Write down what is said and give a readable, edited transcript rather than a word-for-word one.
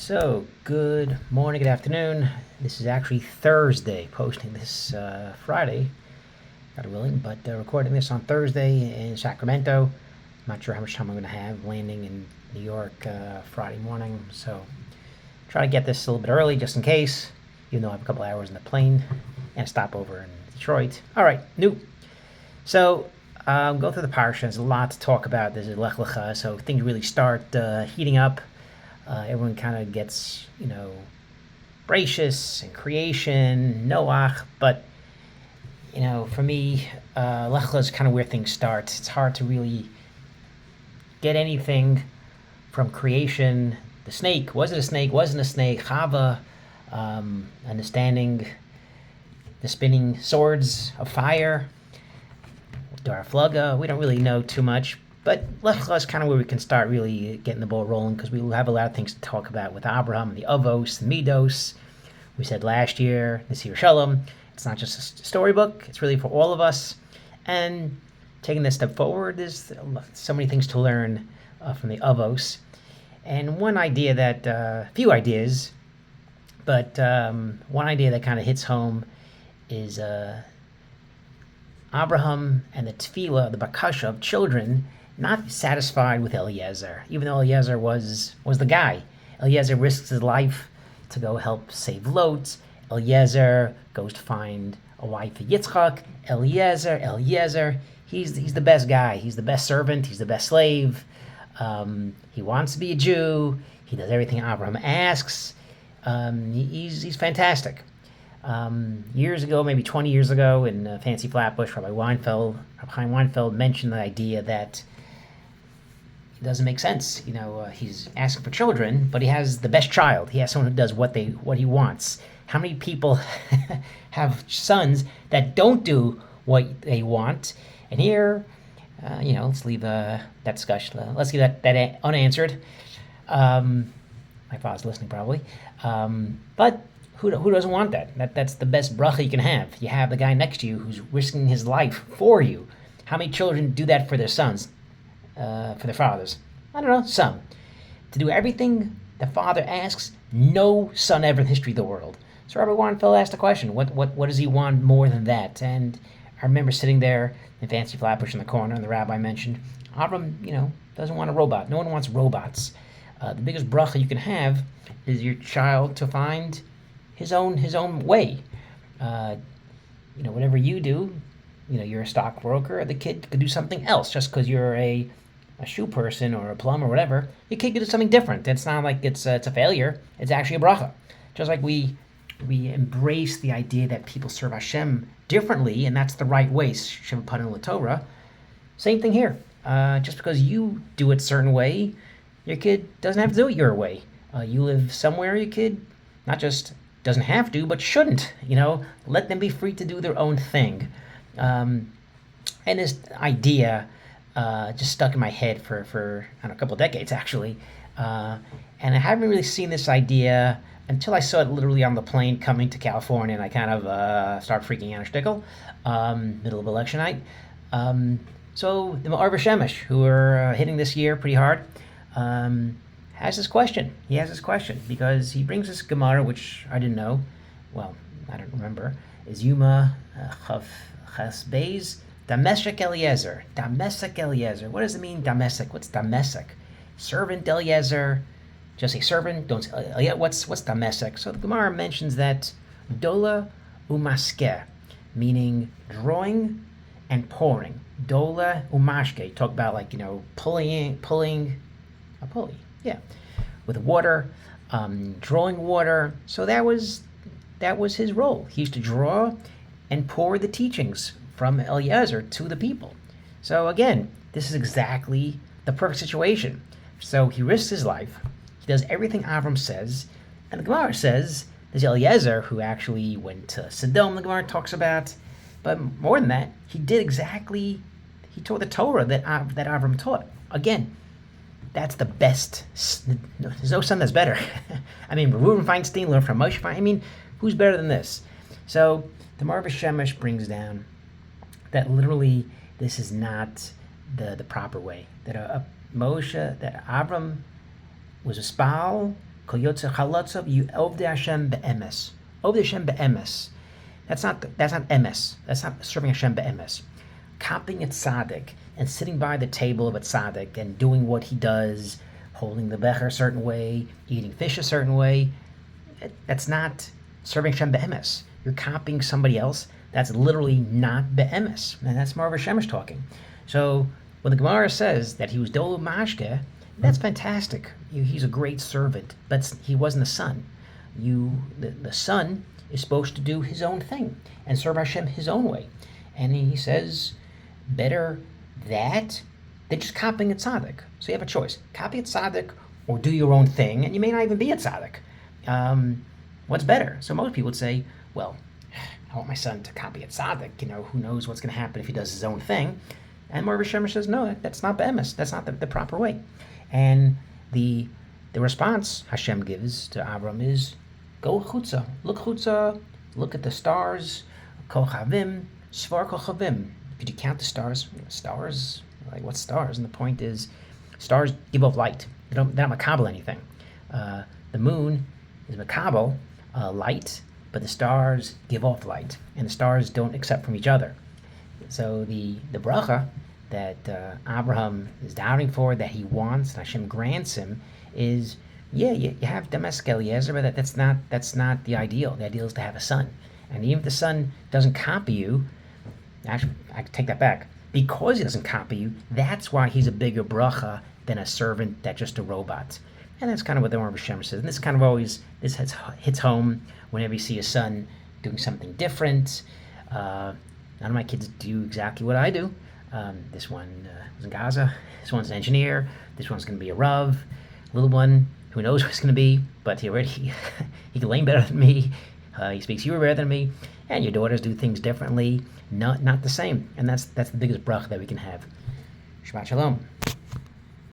So, good morning, good afternoon. This is actually Thursday, posting this Friday, God willing, but recording this on Thursday in Sacramento. Not sure how much time I'm going to have landing in New York Friday morning, so try to get this a little bit early just in case, even though I have a couple hours in the plane and a stopover in Detroit. All right, new. So, go through the parsha. There's a lot to talk about. This is Lech Lecha, so things really start heating up. Everyone kind of gets, gracious and creation, Noach, but, for me, Lech Lecha is kind of where things start. It's hard to really get anything from creation. The snake, was it a snake, wasn't a snake, Chava, understanding the spinning swords of fire, Darflugga, we don't really know too much. But Lech Lecha is kind of where we can start really getting the ball rolling because we will have a lot of things to talk about with Abraham and the Avos, the Midos. We said last year, this year Shalom. It's not just a storybook, it's really for all of us. And taking this step forward, there's so many things to learn from the Avos. And one idea that, few ideas, but one idea that kind of hits home is Abraham and the tefillah, the bakasha of children, not satisfied with Eliezer, even though Eliezer was the guy. Eliezer risks his life to go help save Lot. Eliezer goes to find a wife for Yitzchak. Eliezer, he's the best guy. He's the best servant. He's the best slave. He wants to be a Jew. He does everything Abraham asks. He's fantastic. Years ago, maybe 20 years ago, in Fancy Flatbush, Rabbi Chaim Weinfeld mentioned the idea that it doesn't make sense. He's asking for children, but he has the best child. He has someone who does what he wants. How many people have sons that don't do what they want? And here, let's leave that discussion. Let's leave that unanswered. My father's listening probably, but. Who doesn't want that? That's the best bracha you can have. You have the guy next to you who's risking his life for you. How many children do that for their sons, for their fathers? I don't know, some. To do everything the father asks, no son ever in the history of the world. So Rabbi Weinfeld asked the question, what does he want more than that? And I remember sitting there in Fancy Flatbush in the corner, and the rabbi mentioned, Avram, doesn't want a robot. No one wants robots. The biggest bracha you can have is your child to find his own way. Whatever you do, you're a stockbroker, the kid could do something else just because you're a shoe person or a plumber or whatever. Your kid could do something different. It's not like it's a failure. It's actually a bracha. Just like we embrace the idea that people serve Hashem differently, and that's the right way, Shem Panim LaTorah. Same thing here. Just because you do it a certain way, your kid doesn't have to do it your way. You live somewhere, your kid not just doesn't have to, but shouldn't. Let them be free to do their own thing. And this idea just stuck in my head for a couple of decades, actually. And I haven't really seen this idea until I saw it literally on the plane coming to California, and I kind of started freaking out a shtickle, middle of election night. So the Ma'arv Shemesh, who are hitting this year pretty hard, has this question. He has this question because he brings this Gemara, which I didn't know. Well, I don't remember. Is Yuma Ches Beis Dameshek Eliezer. Dameshek Eliezer. What does it mean, Dameshek? What's Dameshek? Servant Eliezer. Just a servant. Don't say, what's Dameshek? So the Gemara mentions that Dola Umaske, meaning drawing and pouring. Dola Umashke. Talk about pulling a pulley. Yeah, with water, drawing water. So that was his role. He used to draw and pour the teachings from Eliezer to the people. So again, this is exactly the perfect situation. So he risks his life. He does everything Avram says, and the Gemara says there's Eliezer who actually went to Sodom. The Gemara talks about, but more than that, he taught the Torah that Avram taught. Again. That's the best. There's no son that's better. Reuven Feinstein learned from Moshe Feinstein. Who's better than this? So the Ma'arv Shemesh brings down that literally this is not the proper way. That Avram was a spal Kol yotze chalatzav, you ovdei Hashem be'emes. Ovdei Hashem be'emes. That's not emes. That's not serving Hashem be'emes. Copying a tzaddik and sitting by the table of a tzaddik and doing what he does, holding the becher a certain way, eating fish a certain way, that's not serving Hashem be'emes. You're copying somebody else. That's literally not be'emes. And that's Marv Shemesh talking. So when the Gemara says that he was dolu mashke, that's fantastic. He's a great servant, but he wasn't the son. The son is supposed to do his own thing and serve Hashem his own way. And he says, better that than just copying a tzaddik. So you have a choice. Copy a tzaddik or do your own thing, and you may not even be a tzaddik. What's better? So most people would say, well, I want my son to copy a tzaddik. Who knows what's going to happen if he does his own thing. And Marv Shemesh says, no, that's not be'emes. That's not the proper way. And the response Hashem gives to Avram is, go chutza, look at the stars, kochavim, svar kochavim. Could you count the stars? Stars? Like, what stars? And the point is, stars give off light. They're not makabel anything. The moon is makabel light, but the stars give off light, and the stars don't accept from each other. So the bracha that Abraham is doubting for, that he wants, and Hashem grants him, is, you have Damascus Eliezer, but that's not the ideal. The ideal is to have a son. And even if the son doesn't copy you, actually, I take that back. Because he doesn't copy you, that's why he's a bigger bracha than a servant that's just a robot. And that's kind of what the Marv Shemesh says. And this kind of always, this hits home whenever you see a son doing something different. None of my kids do exactly what I do. This one was in Gaza. This one's an engineer. This one's going to be a Rav. Little one, who knows what it's going to be, but he can lane better than me. He speaks Hebrew better than me. And your daughters do things differently, not the same. And that's the biggest bracha that we can have. Shabbat Shalom.